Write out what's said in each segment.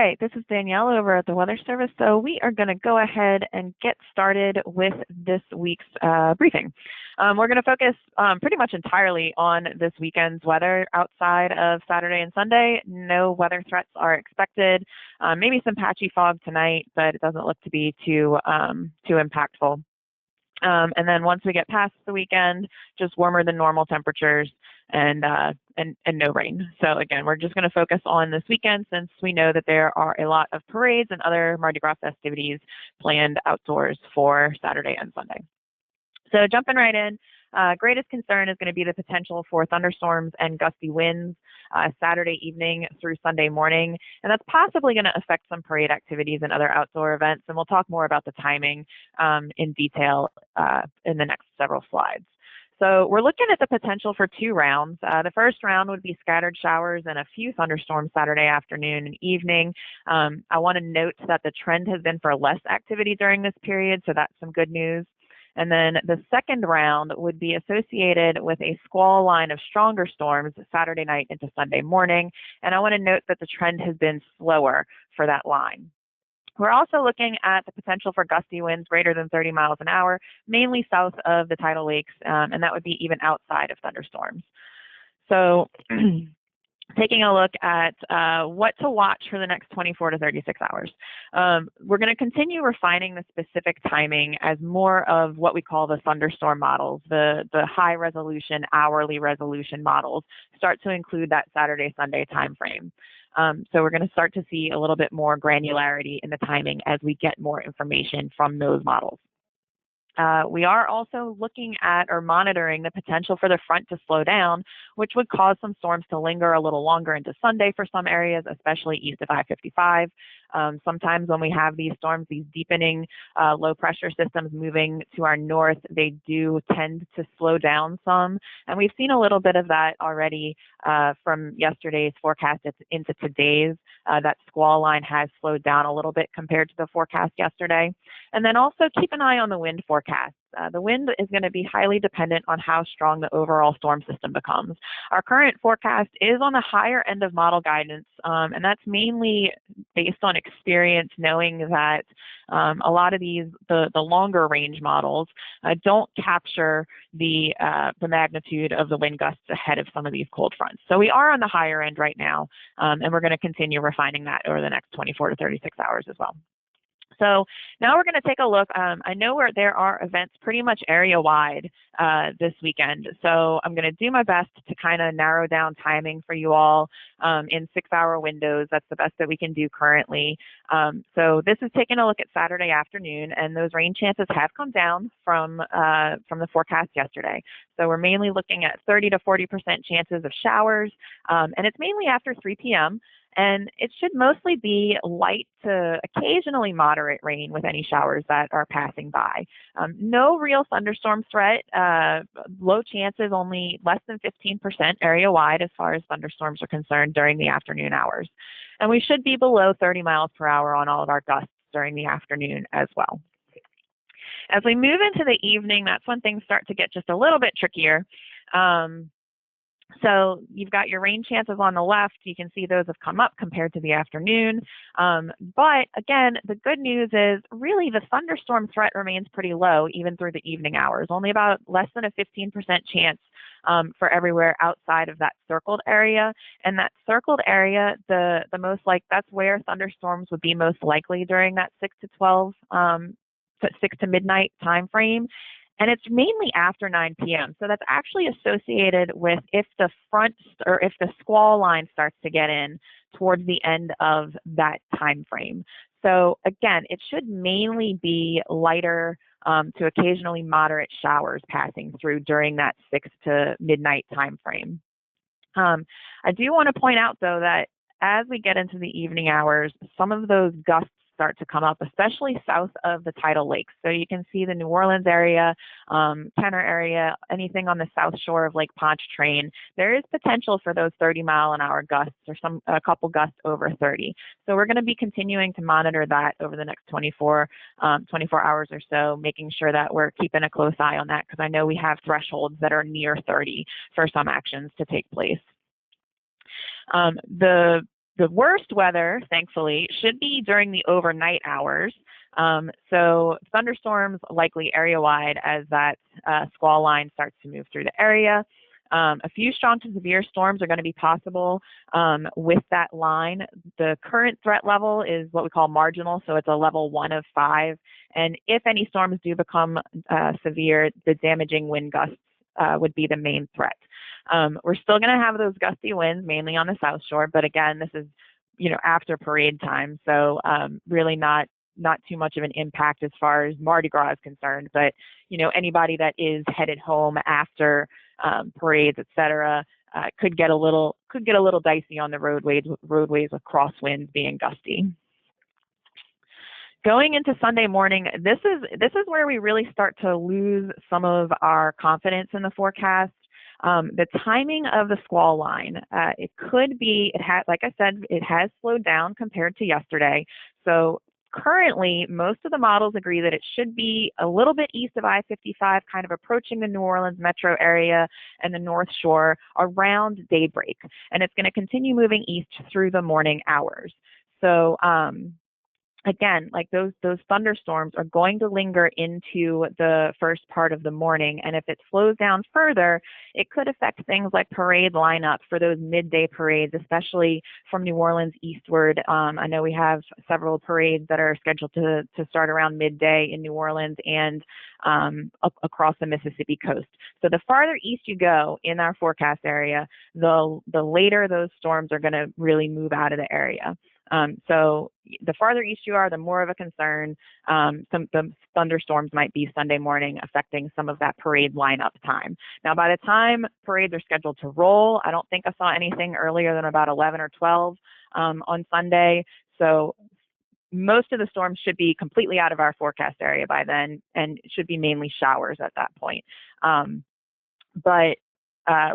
right, this is Danielle over at the Weather Service. So we are going to go ahead and get started with this week's briefing. We're going to focus pretty much entirely on this weekend's weather outside of Saturday and Sunday. No weather threats are expected. Maybe some patchy fog tonight, but it doesn't look to be too impactful. And then once we get past the weekend, just warmer than normal temperatures and no rain. So again, we're just going to focus on this weekend since we know that there are a lot of parades and other Mardi Gras festivities planned outdoors for Saturday and Sunday. So jumping right in, greatest concern is going to be the potential for thunderstorms and gusty winds Saturday evening through Sunday morning, and that's possibly going to affect some parade activities and other outdoor events, and we'll talk more about the timing in detail in the next several slides. So we're looking at the potential for 2 rounds. The first round would be scattered showers and a few thunderstorms Saturday afternoon and evening. I want to note that the trend has been for less activity during this period, so that's some good news. And then the second round would be associated with a squall line of stronger storms Saturday night into Sunday morning. And I want to note that the trend has been slower for that line. We're also looking at the potential for gusty winds greater than 30 miles an hour, mainly south of the tidal lakes, and that would be even outside of thunderstorms. So taking a look at what to watch for the next 24 to 36 hours. We're going to continue refining the specific timing as more of what we call the thunderstorm models, the high resolution, hourly resolution models start to include that Saturday, Sunday time frame. So we're going to start to see a little bit more granularity in the timing as we get more information from those models. We are also looking at or monitoring the potential for the front to slow down, which would cause some storms to linger a little longer into Sunday for some areas, especially east of I-55. Sometimes when we have these storms, these deepening low pressure systems moving to our north, they do tend to slow down some. And we've seen a little bit of that already from yesterday's forecast into today's. That squall line has slowed down a little bit compared to the forecast yesterday. And then also keep an eye on the wind forecast. The wind is going to be highly dependent on how strong the overall storm system becomes. Our current forecast is on the higher end of model guidance, and that's mainly based on experience, knowing that a lot of these, the longer range models, don't capture the magnitude of the wind gusts ahead of some of these cold fronts. So we are on the higher end right now, and we're going to continue refining that over the next 24 to 36 hours as well. So now we're going to take a look. I know where there are events pretty much area-wide this weekend. So I'm going to do my best to kind of narrow down timing for you all in 6-hour windows. That's the best that we can do currently. So this is taking a look at Saturday afternoon, and those rain chances have come down from the forecast yesterday. So we're mainly looking at 30 to 40% chances of showers, and it's mainly after 3 p.m. And it should mostly be light to occasionally moderate rain with any showers that are passing by. No real thunderstorm threat. Low chances, only less than 15% area-wide as far as thunderstorms are concerned during the afternoon hours. And we should be below 30 miles per hour on all of our gusts during the afternoon as well. As we move into the evening, that's when things start to get just a little bit trickier. So you've got your rain chances on the left. You can see those have come up compared to the afternoon. But again, the good news is really the thunderstorm threat remains pretty low even through the evening hours, only about less than a 15% chance for everywhere outside of that circled area. And that circled area, the most that's where thunderstorms would be most likely during that 6 to midnight time frame. And it's mainly after 9 p.m. So that's actually associated with if the front or if the squall line starts to get in towards the end of that time frame. So again, it should mainly be lighter to occasionally moderate showers passing through during that 6 to midnight time frame. I do want to point out, though, that as we get into the evening hours, some of those gusts start to come up, especially south of the tidal lakes. So you can see the New Orleans area, Kenner area, anything on the south shore of Lake Pontchartrain. There is potential for those 30-mile-an-hour gusts or a couple gusts over 30. So we're going to be continuing to monitor that over the next 24 hours or so, making sure that we're keeping a close eye on that because I know we have thresholds that are near 30 for some actions to take place. The The worst weather, thankfully, should be during the overnight hours. So thunderstorms likely area-wide as that squall line starts to move through the area. A few strong to severe storms are going to be possible with that line. The current threat level is what we call marginal, so it's a level 1 of 5. And if any storms do become severe, the damaging wind gusts would be the main threat. We're still going to have those gusty winds, mainly on the South Shore, but again, this is after parade time, so really not too much of an impact as far as Mardi Gras is concerned. But anybody that is headed home after parades, etc., could get a little dicey on the roadways with crosswinds being gusty. Going into Sunday morning, this is where we really start to lose some of our confidence in the forecast. The timing of the squall line, it could be, like I said, it has slowed down compared to yesterday. So currently, most of the models agree that it should be a little bit east of I-55, kind of approaching the New Orleans metro area and the North Shore around daybreak. And it's going to continue moving east through the morning hours. So again, like those thunderstorms are going to linger into the first part of the morning, and if it slows down further, it could affect things like parade lineup for those midday parades, especially from New Orleans eastward. I know we have several parades that are scheduled to start around midday in New Orleans and across the Mississippi coast. So the farther east you go in our forecast area, the later those storms are going to really move out of the area. So the farther east you are, the more of a concern. Some thunderstorms might be Sunday morning, affecting some of that parade lineup time. Now, by the time parades are scheduled to roll, I don't think I saw anything earlier than about 11 or 12 on Sunday. So most of the storms should be completely out of our forecast area by then, and it should be mainly showers at that point. But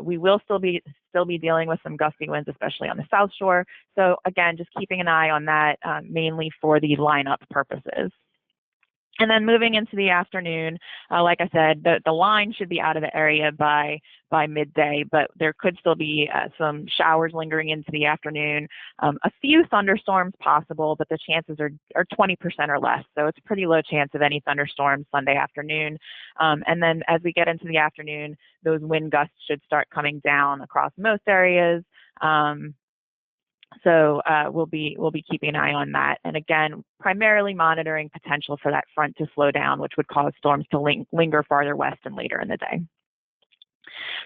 we will still be dealing with some gusty winds, especially on the South Shore. So again, just keeping an eye on that, mainly for the lineup purposes. And then moving into the afternoon, like I said, the line should be out of the area by midday, but there could still be some showers lingering into the afternoon. A few thunderstorms possible, but the chances are 20% or less. So it's a pretty low chance of any thunderstorms Sunday afternoon. And then as we get into the afternoon, those wind gusts should start coming down across most areas. So we'll be keeping an eye on that. And again, primarily monitoring potential for that front to slow down, which would cause storms to linger farther west and later in the day.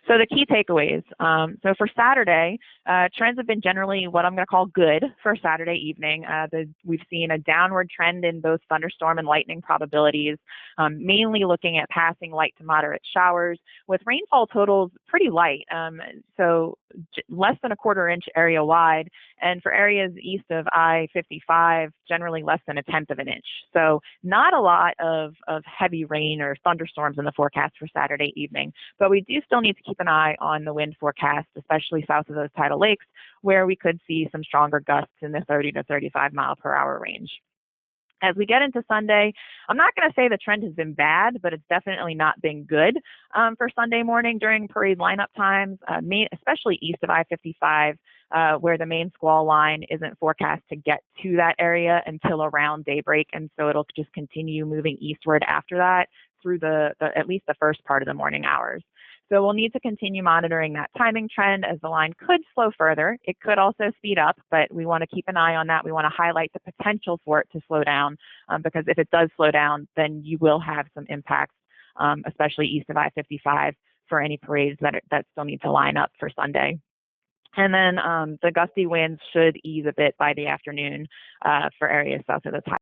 So the key takeaways. So for Saturday, trends have been generally what I'm going to call good for Saturday evening. We've seen a downward trend in both thunderstorm and lightning probabilities, mainly looking at passing light to moderate showers, with rainfall totals pretty light, so less than a quarter inch area wide, and for areas east of I-55, generally less than 1/10 of an inch. So not a lot of heavy rain or thunderstorms in the forecast for Saturday evening, but we do still need to keep an eye on the wind forecast, especially south of those tidal lakes, where we could see some stronger gusts in the 30 to 35 mile per hour range. As we get into Sunday, I'm not going to say the trend has been bad, but it's definitely not been good for Sunday morning during parade lineup times, especially east of I-55, where the main squall line isn't forecast to get to that area until around daybreak, and so it'll just continue moving eastward after that through at least the first part of the morning hours. So we'll need to continue monitoring that timing trend, as the line could slow further. It could also speed up, but we want to keep an eye on that. We want to highlight the potential for it to slow down, because if it does slow down, then you will have some impacts, especially east of I-55, for any parades that still need to line up for Sunday. And then the gusty winds should ease a bit by the afternoon for areas south of the